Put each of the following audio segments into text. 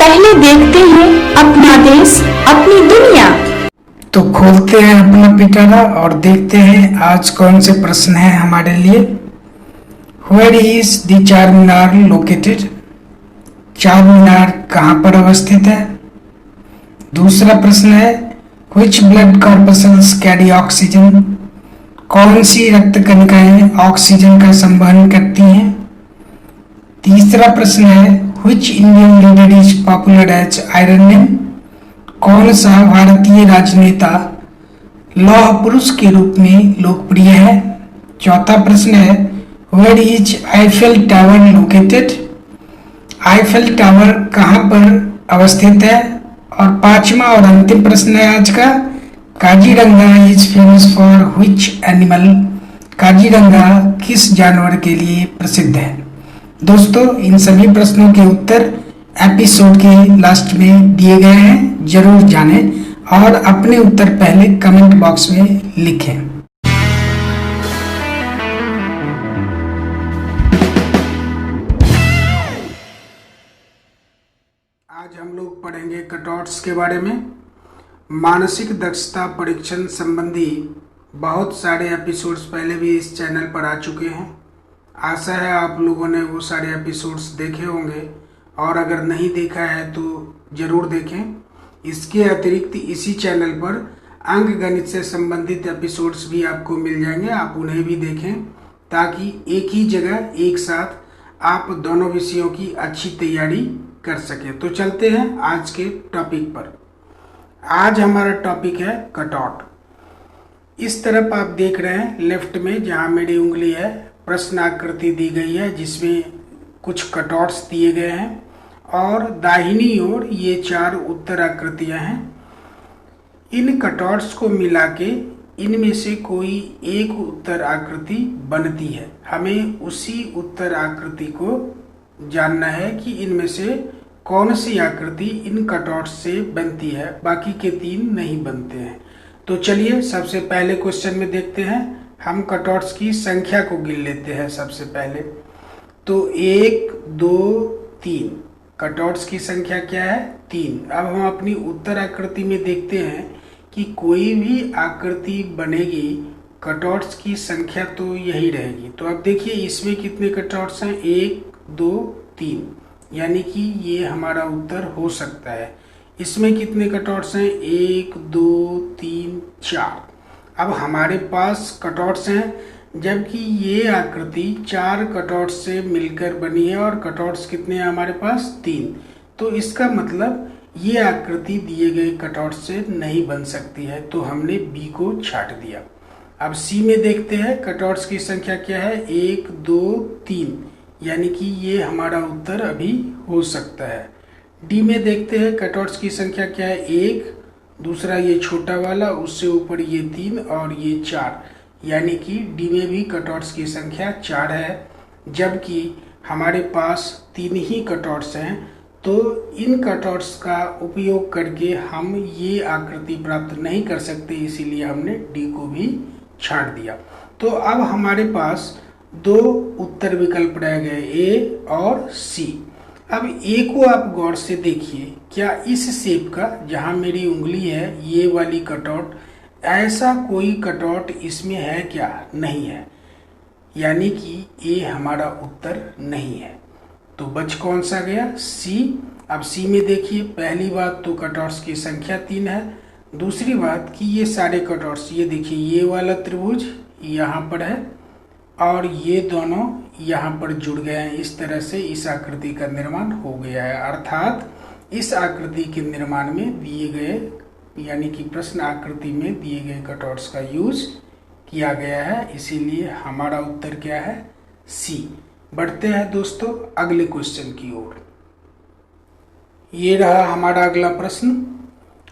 पहले देखते हैं अपना देश अपनी दुनिया। तो खोलते हैं अपना पिटारा और देखते हैं आज कौन से प्रश्न है हमारे लिए। वेयर इज द चार मीनार लोकेटेड? चार मीनार कहाँ पर अवस्थित है? दूसरा प्रश्न है which blood corpuscles carry oxygen? कौन सी रक्त कणिकाएं ऑक्सीजन का संवहन करती हैं? तीसरा प्रश्न है which Indian leader is popular as iron man? कौन सा भारतीय राजनेता लौह पुरुष के रूप में लोकप्रिय है? चौथा प्रश्न है where is Eiffel Tower located? Eiffel Tower कहाँ पर अवस्थित है? और पांचवा और अंतिम प्रश्न है आज का, Kaziranga is famous for which animal? Kaziranga किस जानवर के लिए प्रसिद्ध है? दोस्तों, इन सभी प्रश्नों के उत्तर एपिसोड के लास्ट में दिए गए हैं, जरूर जानें और अपने उत्तर पहले कमेंट बॉक्स में लिखें। आज हम लोग पढ़ेंगे कटऑट्स के बारे में। मानसिक दक्षता परीक्षण संबंधी बहुत सारे एपिसोड्स पहले भी इस चैनल पर आ चुके हैं। आशा है आप लोगों ने वो सारे एपिसोड्स देखे होंगे और अगर नहीं देखा है तो ज़रूर देखें। इसके अतिरिक्त इसी चैनल पर अंक गणित से संबंधित एपिसोड्स भी आपको मिल जाएंगे, आप उन्हें भी देखें ताकि एक ही जगह एक साथ आप दोनों विषयों की अच्छी तैयारी कर सकें। तो चलते हैं आज के टॉपिक पर। आज हमारा टॉपिक है कटऑट। इस तरफ आप देख रहे हैं लेफ्ट में जहां मेरी उंगली है, प्रश्न आकृति दी गई है जिसमें कुछ कटऑट्स दिए गए हैं और दाहिनी ओर ये चार उत्तर आकृतियां हैं। इन कटऑट्स को मिला के इनमें से कोई एक उत्तर आकृति बनती है। हमें उसी उत्तर आकृति को जानना है कि इनमें से कौन सी आकृति इन कटऑट्स से बनती है, बाकी के तीन नहीं बनते हैं। तो चलिए सबसे पहले क्वेश्चन में देखते हैं। हम कटऑट्स की संख्या को गिन लेते हैं सबसे पहले। तो 1 2 3 कटऑट्स की संख्या क्या है? 3। अब हम अपनी उत्तर आकृति में देखते हैं कि कोई भी आकृति बनेगी कटऑट्स की संख्या तो यही रहेगी। तो अब देखिए इसमें कितने कटऑट्स हैं? 1 2 3, यानी कि ये हमारा उत्तर हो सकता है। इसमें कितने कटऑट्स हैं? 1 2 3 4। अब हमारे पास कटऑट्स हैं जबकि ये आकृति 4 कटऑट्स से मिलकर बनी है और कटऑट्स कितने हैं हमारे पास? 3। तो इसका मतलब ये आकृति दिए गए कटऑट्स से नहीं बन सकती है, तो हमने बी को छांट दिया। अब सी में देखते हैं कटऑट्स की संख्या क्या है? 1 2 3, यानी कि ये हमारा उत्तर अभी हो सकता है। डी में देखते हैं कटऑट्स की संख्या क्या है? 1, दूसरा ये छोटा वाला, उससे ऊपर ये 3 और ये 4, यानी कि डी में भी कटऑट्स की संख्या 4 है। जबकि हमारे पास 3 ही कटऑट्स हैं, तो इन कटऑट्स का उपयोग करके हम ये आकृति प्राप्त नहीं कर सकते, इसीलिए हमने डी को भी छांट दिया। तो अब हमारे पास 2 उत्तर विकल्प रह गए, ए और सी। अब ए को आप गौर से देखिए, क्या इस शेप का, जहां मेरी उंगली है ये वाली कटऑट, ऐसा कोई कटऑट इसमें है क्या? नहीं है, यानी कि ए हमारा उत्तर नहीं है। तो बच कौन सा गया? सी। अब सी में देखिए, पहली बात तो कटऑट्स की संख्या 3 है। दूसरी बात कि ये सारे कटऑट्स, ये देखिए ये वाला त्रिभुज यहाँ पर है और ये दोनों यहाँ पर जुड़ गए हैं। इस तरह से इस आकृति का निर्माण हो गया है, अर्थात इस आकृति के निर्माण में दिए गए, यानी कि प्रश्न आकृति में दिए गए कटऑट्स का यूज किया गया है, इसीलिए हमारा उत्तर क्या है? सी। बढ़ते हैं दोस्तों अगले क्वेश्चन की ओर। ये रहा हमारा अगला प्रश्न।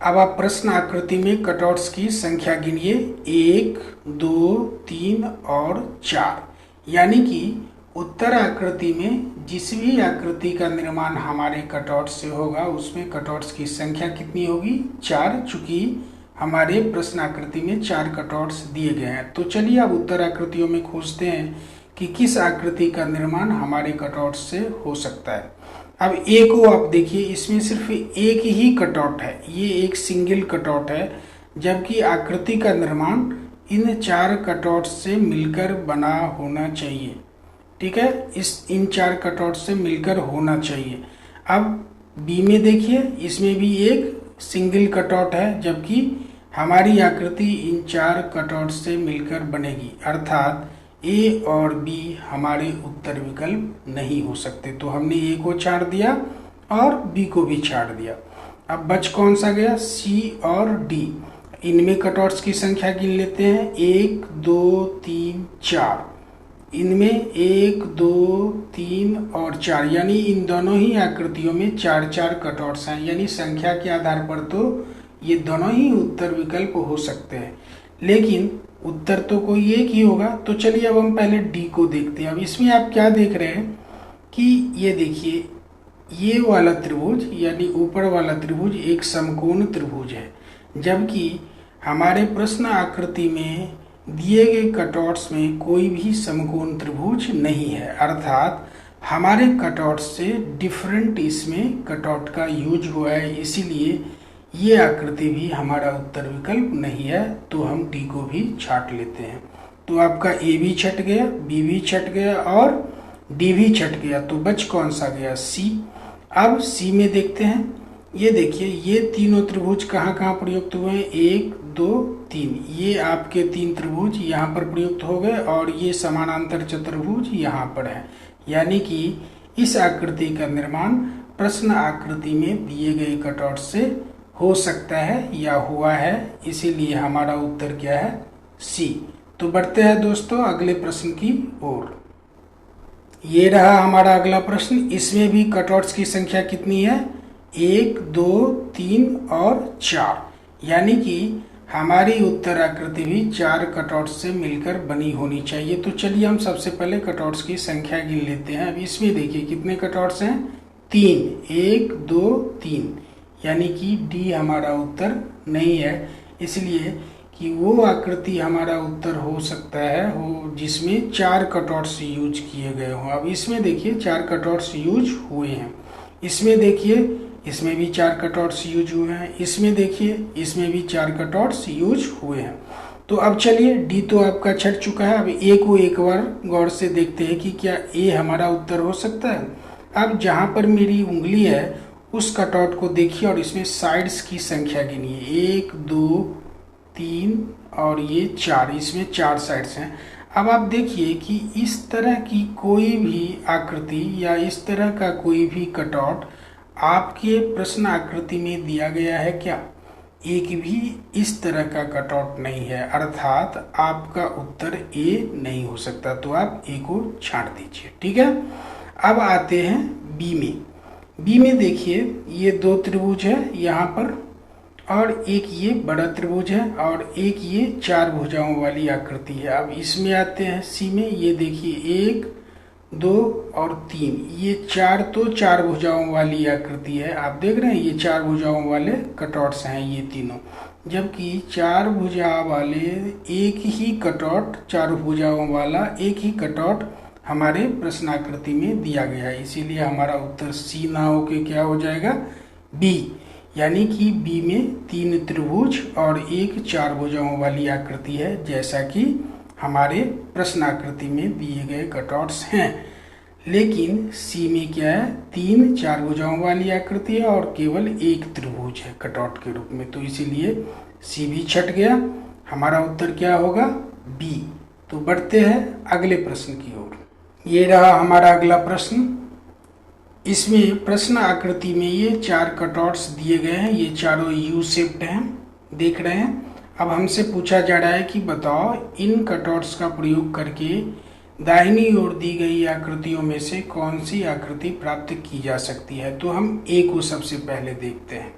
अब आप प्रश्न आकृति में कटऑट्स की संख्या गिनिए, 1 2 3 और 4, यानी कि उत्तर आकृति में जिस भी आकृति का निर्माण हमारे कटऑट्स से होगा उसमें कटऑट्स की संख्या कितनी होगी? 4, चूंकि हमारे प्रश्न आकृति में 4 कटऑट्स दिए गए हैं। तो चलिए अब उत्तर आकृतियों में खोजते हैं कि किस आकृति का निर्माण हमारे कटऑट्स से हो सकता है। अब ए को आप देखिए, इसमें सिर्फ एक ही कटआउट है, ये एक सिंगल कटआउट है, जबकि आकृति का निर्माण इन 4 कटआउट से मिलकर बना होना चाहिए। ठीक है, इन 4 कटआउट से मिलकर होना चाहिए। अब बी में देखिए, इसमें भी एक सिंगल कटआउट है, जबकि हमारी आकृति इन 4 कटआउट से मिलकर बनेगी, अर्थात ए और बी हमारे उत्तर विकल्प नहीं हो सकते। तो हमने ए को छाड़ दिया और बी को भी छाड़ दिया। अब बच कौन सा गया? सी और डी। इनमें कटआउट्स की संख्या गिन लेते हैं, 1 2 3 4। इनमें 1 2 3 और 4, यानी इन दोनों ही आकृतियों में 4-4 कटआउट्स हैं, यानी संख्या के आधार पर तो ये दोनों ही उत्तर विकल्प हो सकते हैं, लेकिन उत्तर तो कोई एक ही होगा। तो चलिए अब हम पहले डी को देखते हैं। अब इसमें आप क्या देख रहे हैं कि ये देखिए, ये वाला त्रिभुज यानी ऊपर वाला त्रिभुज एक समकोण त्रिभुज है, जबकि हमारे प्रश्न आकृति में दिए गए कटआउट्स में कोई भी समकोण त्रिभुज नहीं है, अर्थात हमारे कटआउट से डिफरेंट इसमें कटआउट का यूज हुआ है, इसीलिए ये आकृति भी हमारा उत्तर विकल्प नहीं है। तो हम डी को भी छाट लेते हैं। तो आपका ए भी छट गया, बी भी छट गया और डी भी छट गया। तो बच कौन सा गया? सी। अब सी में देखते हैं, ये देखिए, ये तीनों त्रिभुज कहाँ कहाँ प्रयुक्त हुए हैं? 1 2 3। ये आपके 3 त्रिभुज यहाँ पर प्रयुक्त हो गए और ये समानांतर चतुर्भुज यहाँ पर है, यानी कि इस आकृति का निर्माण प्रश्न आकृति में दिए गए कटआउट से हो सकता है या हुआ है, इसीलिए हमारा उत्तर क्या है? सी। तो बढ़ते हैं दोस्तों अगले प्रश्न की ओर। ये रहा हमारा अगला प्रश्न। इसमें भी कटआउट्स की संख्या कितनी है? 1 2 3 और 4, यानी कि हमारी उत्तर आकृति भी 4 कटआउट से मिलकर बनी होनी चाहिए। तो चलिए हम सबसे पहले कटआउट्स की संख्या गिन लेते हैं। अब इसमें देखिए कितने कटआउट्स हैं? 3, 1 2 3, यानी कि डी हमारा उत्तर नहीं है, इसलिए कि वो आकृति हमारा उत्तर हो सकता है हो जिसमें 4 कटआउट्स यूज किए गए हों। अब इसमें देखिए 4 कटआउट्स यूज हुए हैं, इसमें देखिए इसमें भी 4 कटआउट्स यूज हुए हैं, इसमें देखिए इसमें भी 4 कटआउट्स यूज हुए हैं। तो अब चलिए डी तो आपका छट चुका है। अब ए को एक बार गौर से देखते हैं कि क्या ए हमारा उत्तर हो सकता है। अब जहाँ पर मेरी उंगली है उस कटआउट को देखिए और इसमें साइड्स की संख्या गिनिए, 1 2 3 और ये 4, इसमें 4 साइड्स हैं। अब आप देखिए कि इस तरह की कोई भी आकृति या इस तरह का कोई भी कटआउट आपके प्रश्न आकृति में दिया गया है क्या? एक भी इस तरह का कटआउट नहीं है, अर्थात आपका उत्तर ए नहीं हो सकता। तो आप ए को छांट दीजिए। ठीक है, अब आते हैं बी में। बी में देखिए ये 2 त्रिभुज है यहाँ पर और एक ये बड़ा त्रिभुज है और एक ये 4 भुजाओं वाली आकृति है। अब इसमें आते हैं सी में, ये देखिए 1 2 और 3, ये 4 तो 4 भुजाओं वाली आकृति है। आप देख रहे हैं ये 4 भुजाओं वाले कटआउट्स हैं ये तीनों, जबकि 4 भुजा वाले एक ही कटआउट, 4 भुजाओं वाला एक ही कटआउट हमारे प्रश्नाकृति में दिया गया है, इसीलिए हमारा उत्तर सी ना होके क्या हो जाएगा? बी, यानी कि बी में 3 त्रिभुज और एक 4 भुजाओं वाली आकृति है, जैसा कि हमारे प्रश्नाकृति में दिए गए कटआउट्स हैं। लेकिन सी में क्या है? 3 4 भुजाओं वाली आकृति है और केवल एक त्रिभुज है कटआउट के रूप में, तो इसीलिए सी भी छट गया। हमारा उत्तर क्या होगा? बी। तो बढ़ते हैं अगले प्रश्न की ओर। ये रहा हमारा अगला प्रश्न। इसमें प्रश्न आकृति में ये 4 कटआउट्स दिए गए हैं, ये चारों यू शेप्ड हैं, देख रहे हैं। अब हमसे पूछा जा रहा है कि बताओ इन कटआउट्स का प्रयोग करके दाहिनी ओर दी गई आकृतियों में से कौन सी आकृति प्राप्त की जा सकती है। तो हम ए को सबसे पहले देखते हैं।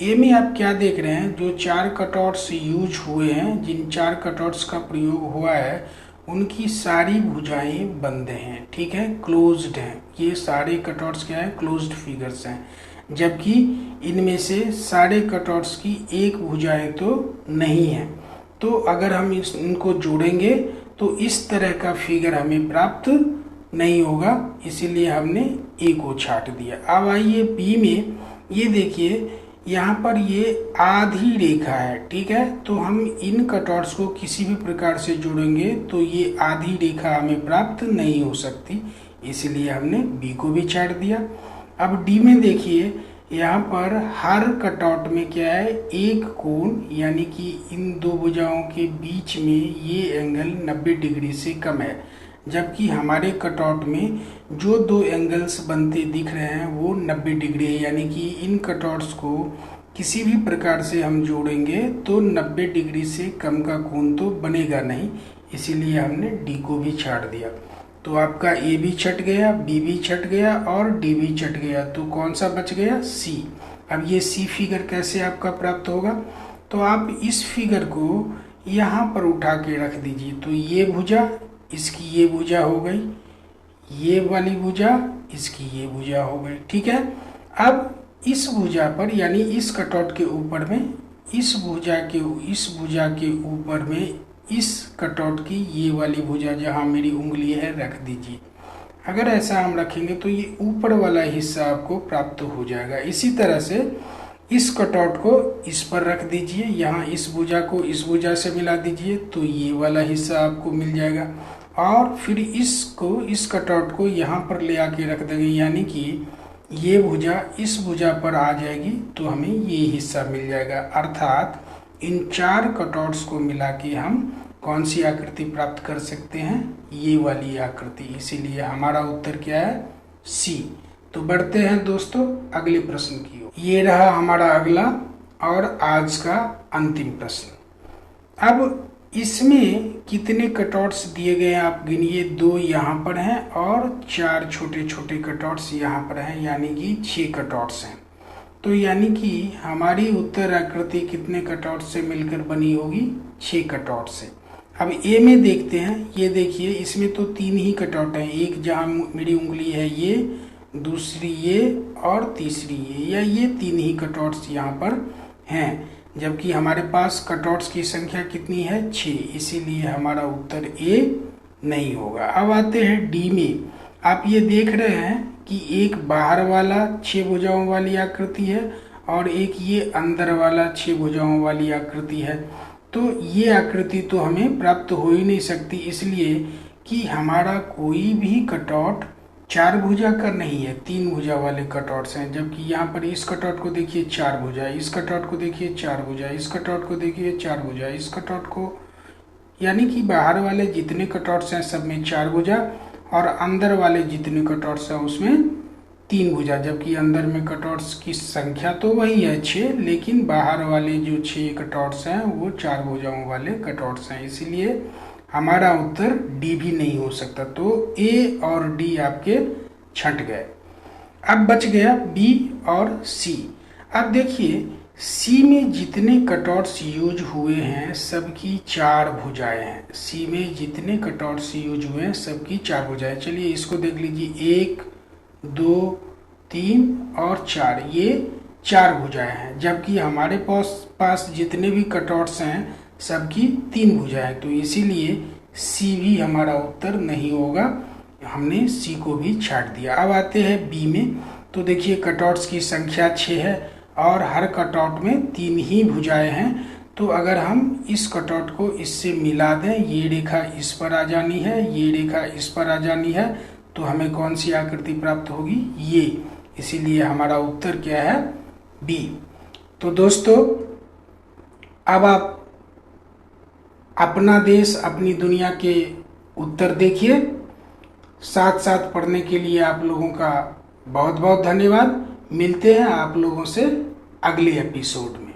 ए में आप क्या देख रहे हैं? जो 4 कटआउट्स यूज हुए हैं, जिन 4 कटआउट्स का प्रयोग हुआ है उनकी सारी भुजाएं बंद हैं, ठीक है, क्लोज्ड हैं। ये सारे कटआउट्स क्या है? क्लोज्ड फिगर्स हैं, जबकि इनमें से सारे कटआउट्स की एक भुजाएं तो नहीं है। तो अगर हम इनको जोड़ेंगे तो इस तरह का फिगर हमें प्राप्त नहीं होगा, इसीलिए हमने ए को छाट दिया। अब आइए बी में, ये देखिए यहाँ पर ये आधी रेखा है, ठीक है। तो हम इन कटआउट्स को किसी भी प्रकार से जोड़ेंगे तो ये आधी रेखा हमें प्राप्त नहीं हो सकती, इसलिए हमने बी को भी छाट दिया। अब डी में देखिए, यहाँ पर हर कटआउट में क्या है, एक कोण, यानी कि इन दो भुजाओं के बीच में ये एंगल 90 डिग्री से कम है, जबकि हमारे कटआउट में जो दो एंगल्स बनते दिख रहे हैं वो 90 डिग्री है, यानी कि इन कटआउट्स को किसी भी प्रकार से हम जोड़ेंगे तो 90 डिग्री से कम का कोण तो बनेगा नहीं, इसीलिए हमने डी को भी छाट दिया। तो आपका ए भी छट गया, बी भी छट गया और डी भी छट गया, तो कौन सा बच गया, सी। अब ये सी फिगर कैसे आपका प्राप्त होगा, तो आप इस फिगर को यहाँ पर उठा के रख दीजिए। तो ये भुजा, इसकी ये भुजा हो गई, ये वाली भुजा, इसकी ये भुजा हो गई, ठीक है। अब इस भुजा पर, यानी इस कटआउट के ऊपर में, इस भुजा के ऊपर में इस कटआउट की ये वाली भुजा जहाँ मेरी उंगली है रख दीजिए। अगर ऐसा हम रखेंगे तो ये ऊपर वाला हिस्सा आपको प्राप्त हो जाएगा। इसी तरह से इस कटआउट को इस पर रख दीजिए, यहाँ इस भुजा को इस भुजा से मिला दीजिए तो ये वाला हिस्सा आपको मिल जाएगा। और फिर इस कटआउट को यहाँ पर ले आके रख देंगे, यानी कि ये भुजा इस भुजा पर आ जाएगी तो हमें ये हिस्सा मिल जाएगा। अर्थात इन चार कटआउट्स को मिला के हम कौन सी आकृति प्राप्त कर सकते हैं, ये वाली आकृति। इसीलिए हमारा उत्तर क्या है, सी। तो बढ़ते हैं दोस्तों अगले प्रश्न की ओर। ये रहा हमारा अगला और आज का अंतिम प्रश्न। अब इसमें कितने कटआउट्स दिए गए हैं आप गिनिए, 2 यहाँ पर हैं और 4 छोटे छोटे कटआउट्स यहाँ पर हैं, यानी कि 6 कटआउट्स हैं। तो यानी कि हमारी उत्तर आकृति कितने कटआउट से मिलकर बनी होगी, 6 कटआउट से। अब ए में देखते हैं, ये देखिए इसमें तो 3 ही कटआउट हैं, एक जहाँ मेरी उंगली है ये, दूसरी ये और तीसरी ये, या ये 3 ही कटआउट्स यहाँ पर हैं, जबकि हमारे पास कटआउट्स की संख्या कितनी है, 6, इसीलिए हमारा उत्तर ए नहीं होगा। अब आते हैं डी में। आप ये देख रहे हैं कि एक बाहर वाला 6 भुजाओं वाली आकृति है और एक ये अंदर वाला 6 भुजाओं वाली आकृति है। तो ये आकृति तो हमें प्राप्त हो ही नहीं सकती, इसलिए कि हमारा कोई भी कटआउट 4 भुजा का नहीं है, 3 भुजा वाले कटआउट्स हैं। जबकि यहाँ पर इस कटआउट को देखिए 4 भुजा, इस कटआउट को देखिए 4 भुजा, इस कटआउट को देखिए 4 भुजा, इस कटआउट को, यानी कि बाहर वाले जितने कटआउट्स हैं सब में 4 भुजा और अंदर वाले जितने कटआउट्स हैं उसमें 3 भुजा। जबकि अंदर में कटआउट्स की संख्या तो वही है 6, लेकिन बाहर वाले जो 6 कटआउट्स हैं वो 4 भुजाओं वाले कटआउट्स हैं, इसीलिए हमारा उत्तर डी भी नहीं हो सकता। तो ए और डी आपके छट गए। अब बच गया बी और सी। अब देखिए सी में जितने कटआउट्स यूज हुए हैं सबकी 4 भुजाएं हैं। सी में जितने कटआउट्स यूज हुए हैं सबकी 4 भुजाएं। चलिए इसको देख लीजिए, 1 2 3 और 4, ये 4 भुजाएं हैं, जबकि हमारे पास जितने भी कटआउट्स हैं सबकी 3 भुजाएं। तो इसीलिए सी भी हमारा उत्तर नहीं होगा, हमने सी को भी छाट दिया। अब आते हैं बी में। तो देखिए कटआउट्स की संख्या 6 है और हर कटआउट में 3 ही भुजाएं हैं। तो अगर हम इस कटआउट को इससे मिला दें, ये रेखा इस पर आ जानी है, ये रेखा इस पर आ जानी है, तो हमें कौन सी आकृति प्राप्त होगी, ये। इसीलिए हमारा उत्तर क्या है, बी। तो दोस्तों अब आप अपना देश अपनी दुनिया के उत्तर देखिए। साथ साथ पढ़ने के लिए आप लोगों का बहुत बहुत धन्यवाद। मिलते हैं आप लोगों से अगले एपिसोड में।